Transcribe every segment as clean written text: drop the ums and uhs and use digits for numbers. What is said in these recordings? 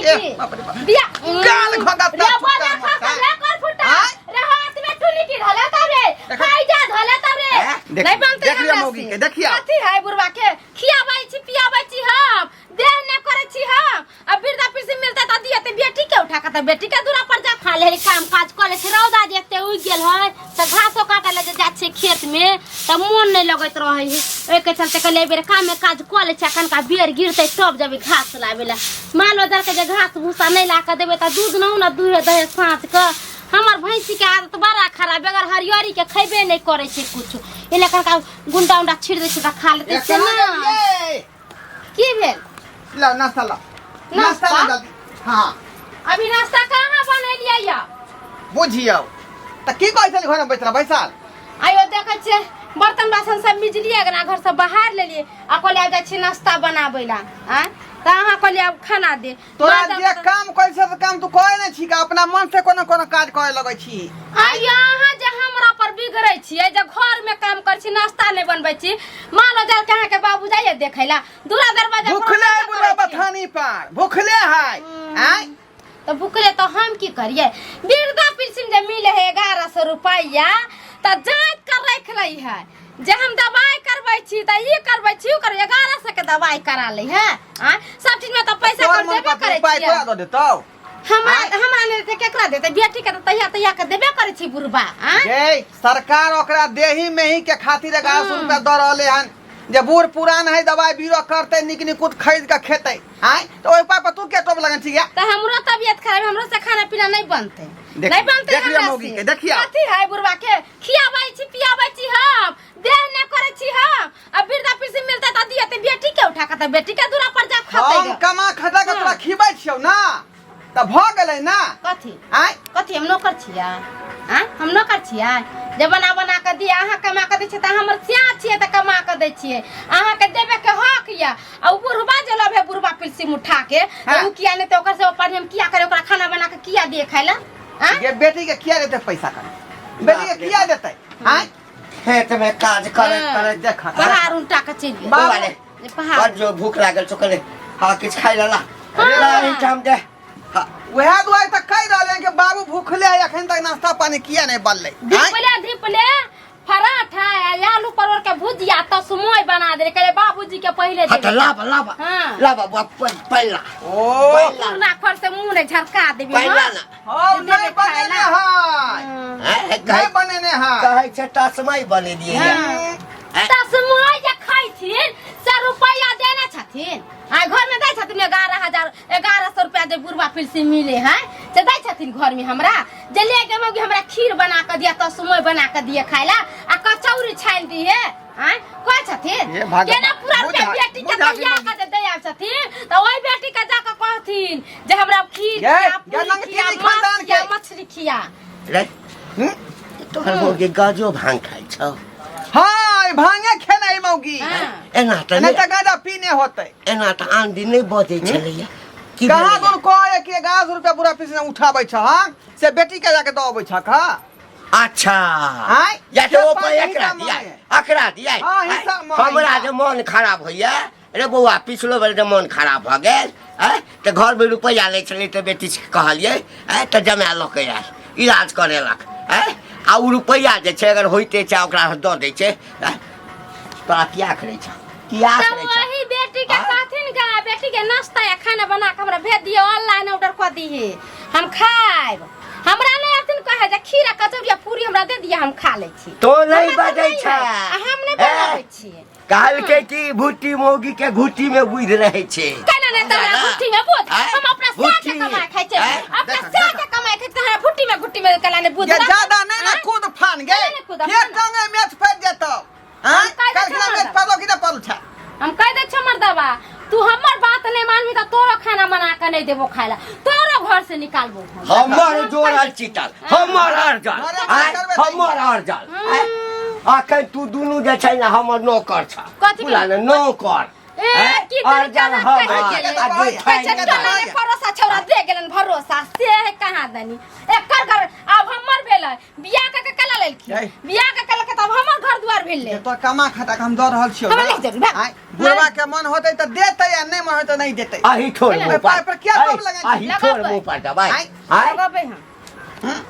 की दिया गाल घोंगा रे बोला खा रे कर फुटा रे हाथ में ठुली की ढले तब रे खाई जा ढले तब रे नहीं बनते देख लिया मौगी के देखिया कथी है बुरबा के खियाबै छी पियाबै छी हम देह ने करे छी हम अब बिरदा फिर से मिलता त दिए त बेटी के उठा के त बेटी के दूरा पर जा खा ले काम काज कर ले रौदा देखते उइ गेल है त घासो काटे ले जा छै खेत में त मन नहीं लगत रहे है एक चलते के ले बेर काम में काज कर ले छकन का बेर गिरते तब जब घास लावेला मालो दर के जे घास भूसा नहीं ला के देबे त दूध न ना दूहे दहे साँझ के हमर भैंसी के आदत बड़ा खराब अगर हरियरी के खइबे नहीं करे छै कुछ ए लेकर का गुंडा उंडा छिड़ दे छै त खा लेते छै ना की भेल ला नाश्ता ला नाश्ता ला जल्दी हां अभी नाश्ता कहां बनेलियै या बुझियो त की कहै छली घर में बैठला बैसाल आयो देखै छै बर्तन बासन सब मिजलिए अगना घर से बाहर लेलिए आ कहले जाइ छी नाश्ता बनाबैला आ त अहाँ कहले अब खाना दे तोरा जे काम करै छै त काम तू कहै नै छी का अपना मन से कोनो कोनो काज करे लगै छी आयो अहाँ जे हमरा पर बिगड़ै छियै जे घर में काम कर छी नाश्ता नै बनबै छी मानो जल कहाँ के बाबू जाइए देखैला दूरा दरवाजा भूखले बुला बथानी पर भूखले है हैं तो भूखले तो हम की करिए बिरदा पेंशन जे मिले है 1100 रुपया त जांच कर रख लई है जे हम दवाई करबै छी त ई करबै छी कर 1100 के दवाई करा लै है आ सब चीज में तो पैसा कर देबे करे छी पैसा तोरा दे देतौ हमरा ने ते केकरा देते बेटी के तहिया के देबे करे छी बुरबा आ जे सरकार ओकरा देही में ही के खातिर 1100 रुपया द रहले हन जे बूढ़ पुरान है दवाई बीरो करते निक निकुत खरीद के खेते हैं तो ओइ पर तू के टोप लगन छी त हमरो तबियत खराब हमरो से खाना पीना नहीं बनते नहीं बनते देखिए मौगी के देखिए कथी है बुरबा के खियाबै छी पियाबै छी हम देह ने करे छी हम अब बिरदा फिर से मिलता त दिए त बेटी के उठा के त बेटी के दूरा पर जा खाते हम कमा खटा के तोरा खिबै छियौ ना त भ गेलै ना कथी हैं कथी हम नौकर छिया हैं हम नौकर छिया जे बना बना के दिया अहाँ कमा के दै छियै त हमर स्या छियै त कमा के दै छियै अहाँ के देबे के हक या आ बुरबा जे लबे बुरबा पिलसी उठा के उ किया ने त ओकर से ऊपर हम किया करे ओकरा खाना बना के किया दिए खाइला हैं ये बेटी के किया देते पैसा कर बेटी के किया देते हैं खेत में काज करे करे देखा पहाड़ उल्टा के चल गए बाबा पहाड़ जो भूख लागल तो कहले हां किछ खाइ ला ला काम दे वह दुआई तक कह रहले कि बाबू भूखले है अखन तक नाश्ता पानी किया नहीं बनले धिपले पराठा आलू परवल के भुजिया तो सुमोय बना दे कहले बाबूजी के पहले दे लाबा लाबा लाबा बाप पहला ओ ना खर से मुंह ने झरका देबी पहला ना हो नहीं बनेने है नहीं बनेने है कहै छै तस्मै बने दिए तस्मै जे खाइथिन 100 रुपया देना छथिन आ घर में दै छथिन 1100 रुपया जे बुरबा पिलसी मिले है से दै छथिन घर में हमरा जे ले के मौगी हमरा खीर बना के दिया तस्मै बना के दिए खाइला आ कचौरी छान दिए हैं कोइ छथिन केना पूरा बेटी के तैयार के दे आब छथिन त ओइ बेटी के जा के कहथिन जे हमरा खीर खिया मछली खिया रे तोहर मौगी गाजो भांग खाइ छौ हां भांगे खेनाई मौगी एना त नहीं त गाजा पीने होतै एना त आन दिन नहीं बजे छलैया कहां गुन कहे कि 1100 रुपया पूरा पिसने उठाबै छ हां से बेटी के जाके दबै छ का अच्छा हां या तो ऊपर एकरा दिया हमरा जे मन खराब होइया रे बौआ पिछलो बेर जे मन खराब भ गेल त घर में रुपया ले छलै त बेटी से कहलिए त जमा ल के आयल इलाज करेलक आ उ रुपया जे छै अगर होइते छै ओकरा द दै छै तोरा किया करे छ किया करे छ वही बेटी के कहथिन का बेटी के नाश्ता या खाना बना के हमरा भेज दियो ऑनलाइन ऑर्डर कर दिए हम खाइब हमरा नै अथिन कहे जे खीरा कचौड़ी पूरी हमरा दे दिया हम खा ले छी तो नहीं बजै छ हम नै बनाबै छी काल के की भुट्टी मौगी के घुट्टी में बुझ रहे छे केना नै तोरा भुट्टी में बुझ हम अपना साथ कमाई खाइ छै अपना साथ कमाई खाइ तोरा भुट्टी में केला नै बुझ ज्यादा नै ना कूद फान गे ये टंगे मैच फट जेतो हां कालखना मैच पालो कि न पालो छ हम कह दे छ मर्दवा तू हमर बात नै मानबी त तोरो खाना बना के नै देबो खाइला तोरो घर से निकालबो हमर जोरल चितल हमर अर्जल आके तू दुनु जे छै ना हमर नौकर छ बुला ने नौकर की अर्जल भरोसा छोरा दे गेलन भरोसा से कहां दनी एकर घर अब हमर भेलै बियाह के कला लेलखिन बियाह के कला के तब हमर घर द्वार मिलले तो कमा खाता के हम दऽ रहल छियो हमरा नहीं जरूर आय बुढ़वा के मन होतै त देतै आ नहीं मन होतै नहीं देतै आही छोड़ मुंह पाय पर क्या दब लगाई आही छोड़ मुंह पर दबाई हां लगाबे हम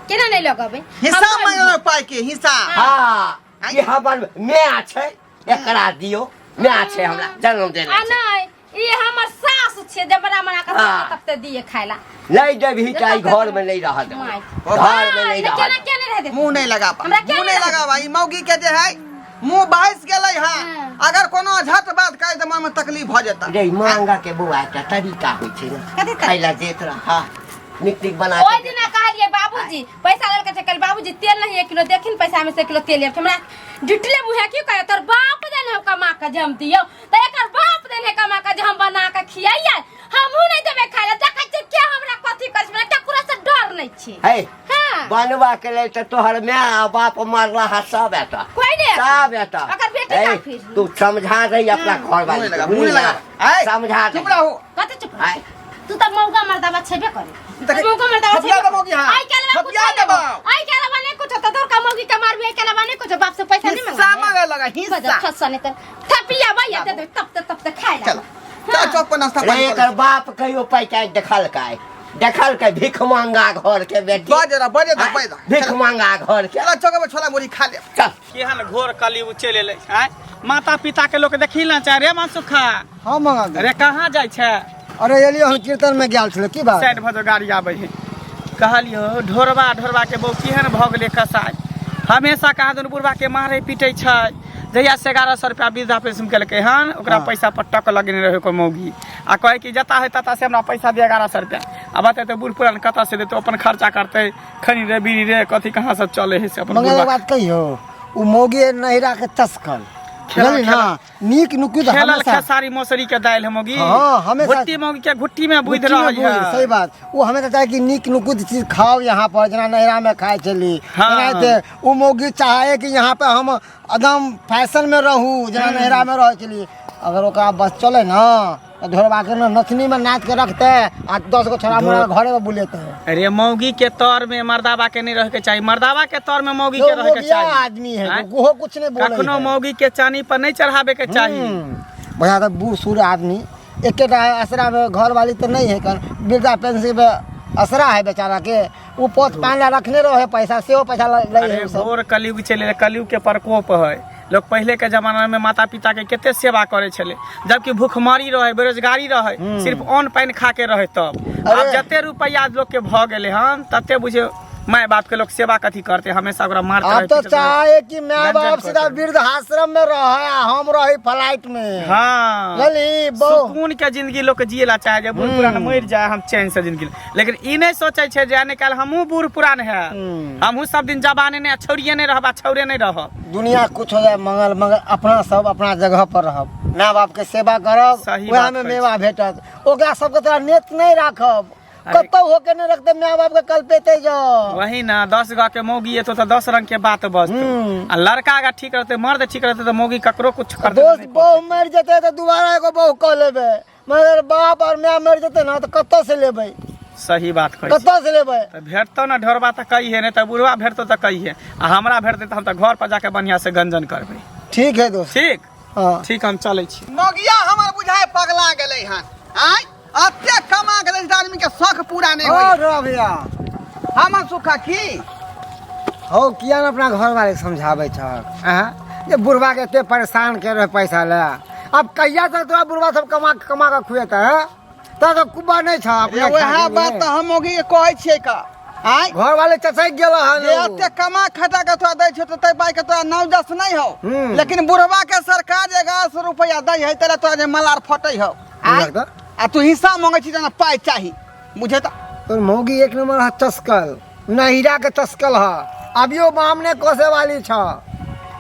केना नहीं लगाबे हिस्सा मांगलो पाय के हिस्सा हां ये हमर माय छै एकरा दियो माय छै हमरा जन्म देने आ नहीं ये हमर सास छै जे बड़ा मना के तब ते दिए खाइला नहीं देबही काई घर में नहीं रह दे घर में नहीं रह केना केना रह दे मुंह नहीं लगाबा हमरा मुंह नहीं लगाबा ई मौगी के जे है मुंह बाइस गेलै हां अगर कोनो झट बात कहि त मन में तकलीफ भ जेता रे मांगा के बुआ एकटा तरीका होय छै ना खाइला देत रह हां निक बना ओइ दिन कहलिए बाबूजी पैसा लेके चल बाबूजी तेल नहीं 1 किलो देखिन पैसा में से किलो तेल लेब हमरा डिटले बुहे की कहे तोर बाप देने कमा के जम दियो त एकर बाप देने कमा के हम बना के खियाइए हमहू नहीं देबे खाइला देखै छी के हमरा कथि कर हमरा टकुरा से डर नहीं छी है हां बनवा के ले त तोहर माय बाप मारला हसा बेटा कोई नहीं सब बेटा अगर बेटी का फिर तू समझा रही अपना घर वाली मुंह नहीं लगा आय समझा चुप रहो कते चुप तू त मौका मर्दाबा छेबे करे मौका मर्दाबा छेबे करे मौगी हां आई केला छपिया देबो आई केला बने कुछ त तोर का मौगी का मारबे आई केला बने कुछ बाप से पैसा नहीं हिस्सा मांगे लगा हिस्सा खस्सा नहीं त थपिया भैया दे तब खाइ ला चल चौप नाश्ता पानी एकर बाप कहियो पैसा देखल के भीख मांगा घर के बेटी बजे दा पैदा भीख मांगा घर के चला चौक में छोला मुड़ी खा ले चल केहन घोर कली चल एले आय माता पिता के लोग देखी ना चाहे रे मनसुखा हां मंगा दे अरे कहाँ जाय छै अरे एलियो हम कीर्तन में गेल छले की बात साइड भजो गाड़ी आबै है कहलियो ढोरबा के बहु केहन भ गेलै कसाई हमेशा कहा दुन बुढ़वा के मारे पीटे छै जहिया से 1100 रुपया वृद्धा पेंशन केलकै हन ओकरा पैसा पर टक लगने रहे को मौगी आ कहे कि जता है तता से हमरा पैसा दे 1100 रुपया अब बते तो बूढ़ पुरान कता से देतो अपन खर्चा करते खनी रे बीड़ी रे कथी कहां से चले है से अपन मंगल बात कहियो उ मौगी नहिरा के तस्कल खेली ना नीक नुकुद हमेशा खेसारी मौसरी के दाल है मौगी हां हमेशा घुट्टी मौगी के घुट्टी में बुध रहल है सही बात वो हमें चाहे कि नीक नुकुद चीज खाओ यहाँ पर जना नहिरा में खाए चली ते उ मौगी चाहे कि यहाँ पे हम एकदम फैशन में रहूं जना नहिरा में रह चली अगर ओकरा बस चले ना ढोरबा के नथनी में नाच के रखते आ 10 गो छोरा मोरा घरे में बुलेते अरे मौगी के तौर में मर्दाबा के नहीं रह के चाहिए मर्दाबा के तौर में मौगी के रह के चाहिए आदमी है वो कुछ नहीं बोले कखनो मौगी के चानी पर नहीं चढ़ावे के चाहिए भैया तो बूढ़ सूढ़ आदमी एकेटा असरा में घर वाली तो नहीं है कर वृद्धा पेंशन पे असरा है बेचारा के वो पोत पान रखने रहे पैसा से वो पैसा ले घोर कलयुग चले कलयुग के प्रकोप है लोग पहले के जमाना में माता पिता के केते सेवा करे छले जबकि भूखमरी रहे बेरोजगारी रहे सिर्फ अन्न पानी खा के रहे तब अब जते रुपया लोग के भ गेले हन तते बुझे माय बाप के लोग सेवा कथी करते हमेशा ओकरा मारते अब तो चाहे कि माय बाप सीधा वृद्धाश्रम में रहे हम रही फ्लाइट में हां लली सुकून के जिंदगी लोग के जियला चाहे जे बूढ़ पुरान मर जाए हम चैन से जिंदगी लेकिन ई नहीं सोचे छे जे आने काल हमहू बूढ़ पुरान है हमहू सब दिन जवाने ने छोड़िए नहीं रहबा छौरे नहीं रह दुनिया कुछ हो जाए मगर अपना सब अपना जगह पर रहब माँ बाप के सेवा करब वह में मेवा भेटत ओकरा सबके तरह नेत नहीं राखब कतो होके नहीं रखते माँ बाप के कल पेते जाओ वही ना 10 गा के मौगी है तो 10 रंग के बात बजतो आ लड़का का ठीक रहते मर्द ठीक रहते तो मौगी ककरो कुछ करते दोस्त बहू मर जते तो दोबारा एगो बहू कह लेबे मगर बाप और माँ मर जते ना तो कतो से लेबे सही बात कही कतो से लेबे तो भेटतो ना ढोरबा तो कही है नहीं तो बुढ़वा भेटतो तो कही है आ हमरा भेटते तो हम तो घर पर जाके बढ़िया से गंजन करबे ठीक है दोस्त ठीक हां ठीक हम चले छी मौगिया हमर बुझाए पगला गेलै हन आय अत्ते कमा गेलै आदमी के शौक पूरा नहीं होई रो भैया हमर सुखा की हो किया न अपना घर वाले समझावे छक ये बुढ़वा के एते परेशान के रहे पैसा ले अब कहिया तक तोरा बुढ़वा सब कमा के खुएता है तो कुबा नहीं छ अपने वह बात तो हम मौगी के कहै छियै का आय घर वाले चसक गेल हन ये एते कमा खटा के तोरा दै छ त तै पाई के तोरा 9-10 नहीं हो लेकिन बुढ़वा के सरकार 1100 रुपया दै है तेरा तोरा जे मलार फटै हो आ तू हिस्सा मांगे छी जना पाई चाही बुझे त तो मौगी एक नंबर है तस्कल नहिरा के तस्कल है अभियो बामने कोसे वाली छ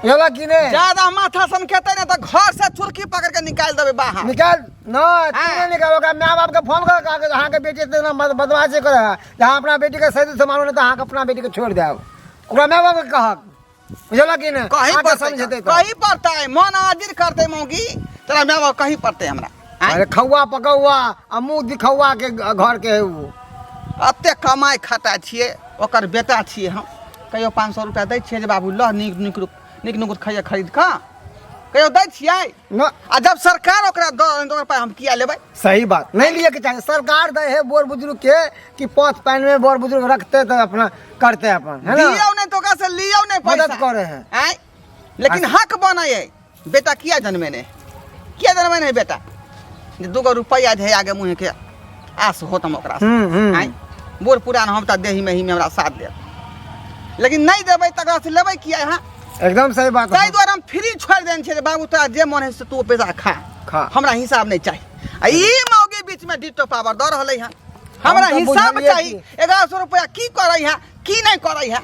होला कि नहीं ज्यादा माथा सन केते ने त घर से चुरकी पकड़ के निकाल देबे बाहर निकाल ना तीने निकालोगा माँ बाप के फोन कर के हां के बेटी इतना बदमाशी करे जहां अपना बेटी के सही से मानो नहीं तो हां अपना बेटी को छोड़ दे ओकरा माँ बाप के कह बुझला कि नहीं कहीं पड़ता है मन हाजिर करते मौगी तेरा माँ बाप कहीं पड़ते हमरा अरे खौआ पकौआ आ मुंह दिखौआ के घर के है वो अत्ते कमाई खटा छिए ओकर बेटा छिए हम कहियो 500 रुपया दै छिए जे बाबू लह निक नुकुत खाइए खरीद का कहियो दै छियै न आ जब सरकार ओकरा दऽ तो ओकरा पास हम किया लेबै सही बात नहीं लिए के चाहिए सरकार दे है बोर बुजुर्ग के कि पौथ पैन में बोर बुजुर्ग रखते तो अपना करते अपन है ना दियौ नहीं तो ओकरा से लियौ नहीं पैसा मदद करे हैं आय लेकिन हक बनाए बेटा किया जन्मे ने बेटा जे 2 रुपया जे आगे मुँह के आस होत हम ओकरा आय बूढ़ पुरान हम त देही में हमरा साथ दे लेकिन नहीं देबै तकरा से लेबै किया यहाँ एकदम सही बात ताहि है द्वारे हम फ्री छोड़ देने छे बाबू तोरा जे मन है से तू पैसा खा हमरा हिसाब नहीं चाहिए आ ई मौगे बीच में डिटो पावर दऽ रहलै हँ हमरा हम तो हिसाब बुझलिए चाहिए 1100 रुपया की करै है की नहीं करै है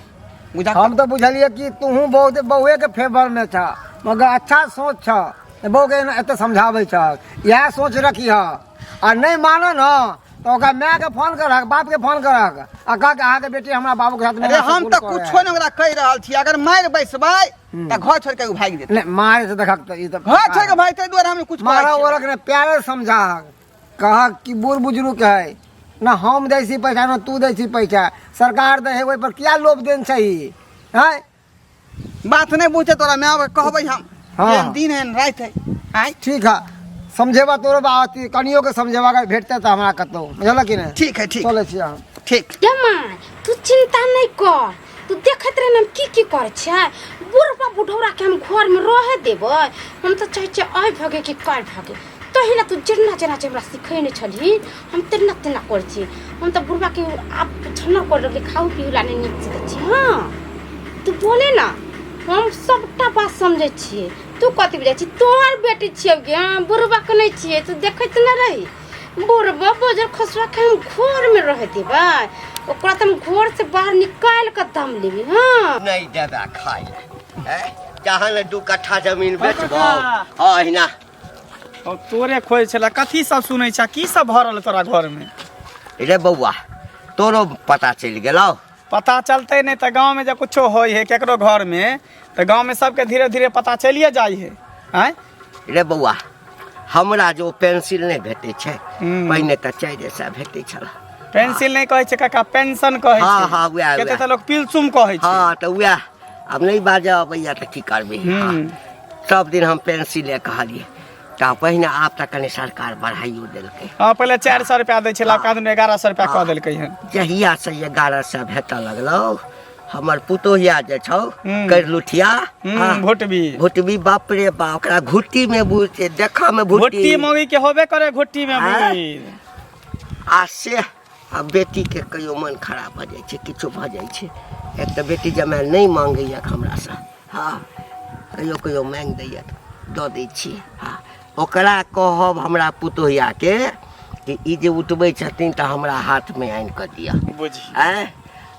बुझा हम तो बुझलिए कि तू बहुत बहुए के फेवर में था मगर अच्छा सोच छ बहू के एते समझावे छ यह सोच रखी है और नहीं मानो ना तो ओकरा माय के फोन करक बाप के फोन करक आ कह के अहाँ के बेटी हमरा बाबू के साथ में अरे हम तो कुछो नहीं ओकरा कह रहल छी अगर मार बैसबै त घर छोड़ के उ भाग जेतै नहीं मारे से देखक तो ई तो घर छोड़ के भाग तै द्वारे हम कुछ मारा ओरक ने प्यारे समझा कहा कि बूढ़ बुजुर्ग है ना हम दै छी पैसा ना तू दै छी पैसा सरकार दे है ओइ पर क्या लोभ देन चाहिए है बात नहीं बुझे तोरा माय कहबै हम हाँ। दिन है रात है आय ठीक है समझेबा तोरो बात कनियो के समझेबा के भेटते तो हमरा कतौ बुझल कि नहीं ठीक है ठीक चले छी हम ठीक जमाई तू चिंता नहीं कर तू देखत रहे हम की करे छै बुढ़बा बुढ़ौरा के हम घर में रहे देबै हम तो चाहे छै आइ भगे कि काल भगे तही ना तू जेना जेना हमरा सिखैने छली हम तेना तेना कर छी हम तो बुढ़बा के आप छन्ना कर के खाऊ पीला नहीं नीक से छी हां तू बोले ना हम सबटा बात समझे छिए तू कथि बुझै छी तोहर बेटी छिए गे बुढ़बा के नहीं छिए तू देखैत न रही बुढ़बा बजर खसुआ के हम घर में रह देबै ओकरा तुम घर से बाहर निकाल के दम लेबी हां नहीं देबा खाए हैं जहां ले 2 कट्ठा जमीन बेचबो अहिना और तोरे खोज छला कथी सब सुनै छा की सब भरल तोरा घर में रे बौआ तोरो पता चल गेलौ पता चलते नहीं तो गांव में जब कुछो होय है केकरो घर में तो गांव में सबके धीरे धीरे पता चलिए जाय है हैं रे बौआ हमरा जो पेंसिल नहीं भेटे छै पहिने त 400 भेटे छला पेंसिल नहीं कहे छै काका पेंशन कहे छै हाँ, हाँ, वैह, केते वैह। त लोग पिलसुम कहे छै हाँ तो वह अब नहीं बाजा भैया तो की करबे सब दिन हम पेंसिले कहलिए तो पहिने आप तक कनी सरकार बढ़ाइयो देलकै हां पहले 400 रुपया दै छला कादन 1100 रुपया कह देलकै हन जहिया से 1100 भेटऽ लगलौ हमर पुतोहिया जे छौ कर लुठिया भुटबी बाप रे बाप ओकरा घुट्टी में बुझे देखा में घुट्टी मौगी के होबे करे घुट्टी में बुझी आ से आ बेटी के कहियो मन खराब भ जाय छै किछो भ जाय छै एक तो बेटी जमाई नहीं मांगैया हमरा से हाँ कहियो कहियो मांग दैया दऽ दै छी हाँ ओकरा कहब हमरा पुतोहिया के कि ई जे उठबै छथिन तऽ हमरा हाथ में आनि कऽ दिया बुझी हैं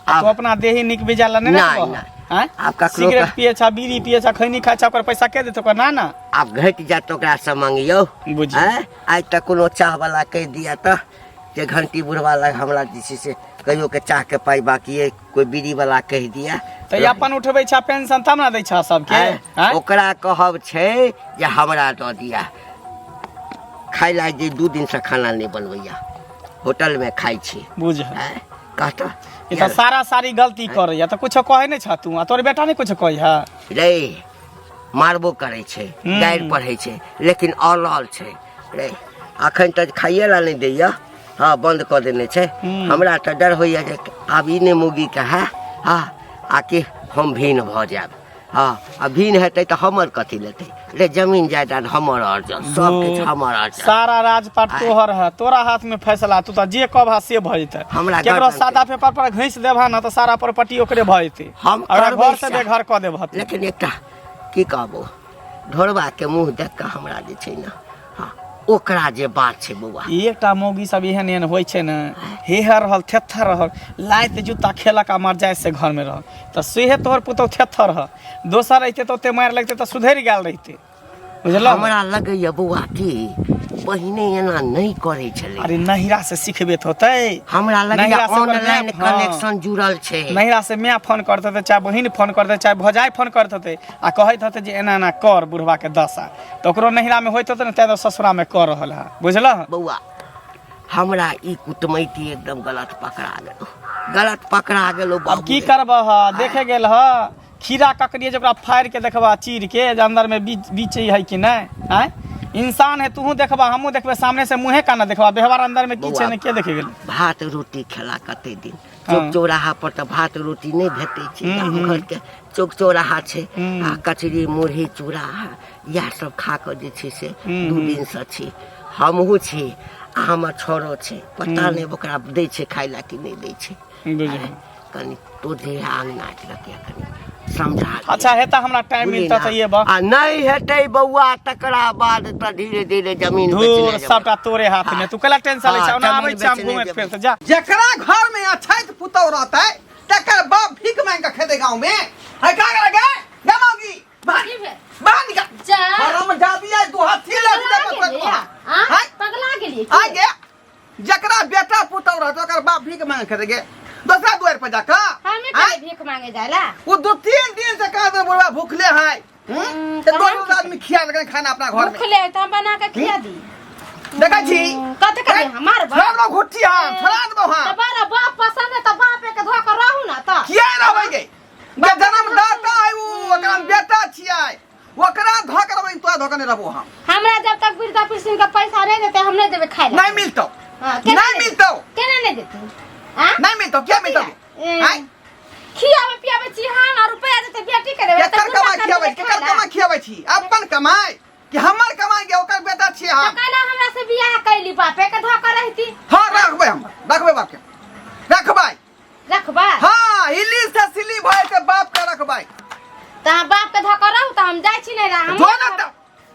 तो अपना देही निक बिजाला नहीं नहीं हैं आप ककरो सिगरेट पिए छा बीड़ी पिए छा खैनी खाय छा ओकर पैसा के देत ओकर ना ना आप घट जात ओकरा से मांगियो बुझी हैं आज तक कोनो चाह वाला कह दिया त जे घंटी बुढ़वा लग हमरा जे छै से कहियो के चाह के पाई बाकी है कोई बीड़ी वाला कह दिया तो अपन उठबै छा पेंशन तब ना दै छा सबके हैं ओकरा कहब छै जे हमरा दऽ दिया खाइ ला जे 2 दिन से खाना नहीं बनबैया होटल में खाइ छी बुझ कहता ई तो सारा सारी गलती करैया तो कुछ कहे नहीं छा तू आ तोर बेटा नहीं कुछ कहे है रे मारबो करे छै गारि पढ़ै छै लेकिन अलल छै रे अखन तक खाइए ला नहीं दैया हाँ बंद कर देने छै हमरा तो डर होइया जे आब ई ने मुगी के है हाँ आकि हम भीन भ जाब हाँ आ भीन हेतै तो हमर कथी लेतै रे जमीन जायदाद हमर अर्जन सब किछ हमर अर्जन सारा राजपाट तोहर है तोरा हाथ में फैसला तू तो जे कहबा से भ जैते हमरा केकरो सादा पेपर पर घैस देबा ना तो सारा प्रॉपर्टी ओकरे भ जैते हम अगर करबै घर से बेघर क देबा लेकिन एकटा की कहबो ढोरबा के मुंह देख के हमरा जे छै ना हाँ ओकरा जे बात छै बौआ एकटा मौगी सब एहन एहन होइ छै ना हेहर रहल थेथर रहल लाइत जूता खेलक आ मर जाए से घर में रह तो सेहे तोहर पुतौ थेथर रह दोसर रहते तो ओते मार लगते तो सुधरि गेल रहते बुझलो हमरा लगैया बौआ की पहिने एना नहीं करे छले अरे नहिरा से सिखबेत होतै हमरा लगैया नहिरा से ओकर ऑनलाइन मैप, हाँ। कनेक्शन जुड़ल छै नहिरा से मैं फोन करते थे चाहे बहिन फोन करते चाहे भौजाई फोन करते थे आ कहत होते जे एना एना कर बुढ़वा के दशा तो ओकरो नहिरा में होइत होते ना तै ससुरा में कर रहल है बुझलह बौआ हमरा ई कुटमैती एकदम गलत पकड़ा गेलो अब की करबह देखे गेल ह खीरा ककड़ी जरा फाड़ के देखबा चीर के जे अंदर में बीच है कि नहीं आय इंसान है तू देखबा हमू देखबे सामने से मुँहे का ना देखबा व्यवहार अंदर में की छै के देखे गेल भात रोटी खेला कते दिन चौक चौराहा पर तो भात रोटी नहीं भेटे छै घर के चौक चौराहा छै आ कचरी मुरही चूड़ा इएह सब खा के जे छै से 2 दिन से छी हमहू छी आ हमर छोरो छै पता नहीं ओकरा दै छै खाय ला कि नहीं दै छै कनी तो जे आंगना लगे कनी समझा अच्छा हेता हमरा टाइम मिलता त ये बा आ नहीं हेतै बौआ तकरा बाद त धीरे धीरे जमीन धूर सबटा तोरे हाथ में तू कला टेंशन ले ना आबै छै हम घूमे फिर जा जेकरा घर में अछैत पुतौ रहतै तकर बाप भीख मांग के खेते गांव में है का लगे गमागी बाहर निकल जा हम जाबी आई तू हाथी ले हां पगला गेली आ गे जकरा बेटा पुतौ रहतै ओकर बाप भीख मांग के खेते गे दूसरा द्वार पर जाकर हमें कहे भीख मांगे जाला वो 2-3 दिन से कहा दे बुढ़वा भूखले है तो दो आदमी खिया लगे खाना अपना घर में भूखले त बना के खिया दी देखा छी कते करे हमार बाप छोड़ दो घुट्टी हां छोड़ा दो हां त बारा बाप पसंद है त बाप के धो के रहू ना त किया रहबै गे बे जन्मदाता है वो ओकरा बेटा छियै ओकरा धो के रहबै तो धो के नहीं रहबो हम हमरा जब तक वृद्धा पेंशन का पैसा नहीं देते हम नहीं देबे खाए नहीं मिलतो नहीं मिलतो केना नहीं देते हां नहीं मिलतो क्या मिलतो हैं खियावे पियावे छी हां ना रुपया देते बेटी के देबे केकर कमाई खियाबै छी अपन कमाई कि हमर कमाई के ओकर बेटा छियै हम त कहला हमरा से बियाह कैली बापे के धो के रहती हां रखबै हम रखबै बाप के रखबै हां हिली से सिली भाई के बाप के रखबै त बाप के धो के रहू त हम जाय छी नहीं रा हम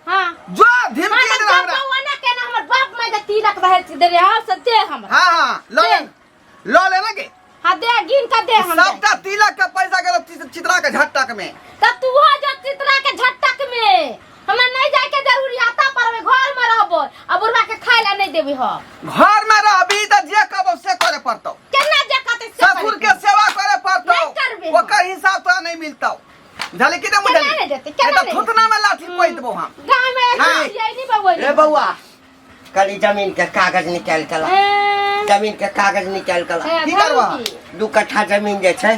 हां जो धमकी दे हमरा बाबा ना के ना हमर बाप में जे तिलक रहल दे रे हां से दे हमरा हां लो ले लगे हां दे गिन के दे हम सबटा तिलक के पैसा गेल चित्रा के झटक में त तू हो जो चित्रा के झटक में हमरा नहीं जाय के जरूरी आता पर घर में रहबो अब बुढ़वा के खाय ला नहीं देबी हो घर में रहबी त जे कहबो से करे पड़तो केना जे कहते से ससुर के सेवा करे पड़तो नहीं करबे ओकर हिसाब तो नहीं मिलतो झाले कि नहीं नहीं देते केना नहीं थुतना में लाठी कोई देबो हम गांव में यही नहीं बबोई रे बउआ कली जमीन के कागज निकाल के ला जमीन के कागज निकाल के ला की करबा 2 कट्ठा जमीन जे छै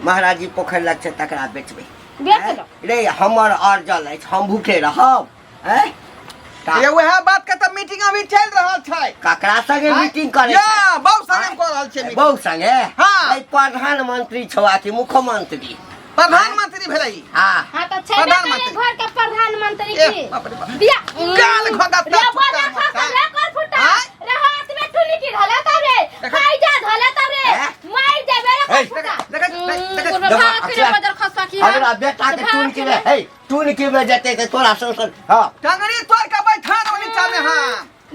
महाराजी पोखर लग छै तकरा बेचबै बेच लो रे हमर अर्जल अछि हम भूखे रहब हैं ये वह बात के त मीटिंग अभी चल रहल छै ककरा संगे मीटिंग करे या छै बहु संगे कर रहल छै बहु संगे हाँ। प्रधानमंत्री छवा कि मुख्यमंत्री प्रधानमंत्री भेलै हां हां त छै प्रधानमंत्री। घर के प्रधानमंत्री ए, की बाप रे बाप। बिया गाल खोदा रे बाजा खा रे कर फुटा रे हाथ में टुनी की धले त रे खाई जा धले त रे मार देबे रे कर फुटा हमरा बेटा के टून के हे टून के में जते के तोरा संसन हां टंगरी तोड़ के बैठा दो नीचा में हां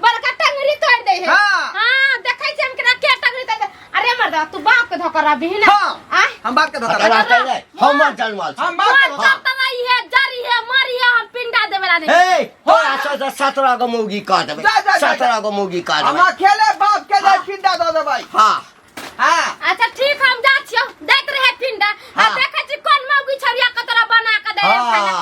बड़का टंगरी तोड़ दे है हाँ। हां देखै छै हम केना के टंगरी तोड़ दे अरे मर्दा तू बाप के धोकर रही ना हां हम बात के धोखा हमर जन्मल हम बात के धोखा तलाई है जारी है मारी है हम पिंडा देबे ला नहीं हे तोरा से 17 गो मुर्गी काट देबै जा, जा, जा, 17 गो मुर्गी काट हम देबै अकेले बाप के जाय पिंडा दो देबै हां हां अच्छा ठीक हम जा छियो दैत रहे पिंडा आ हाँ। देखै छी कोन मौगी छरिया कतरा बना के दे हाँ। खाना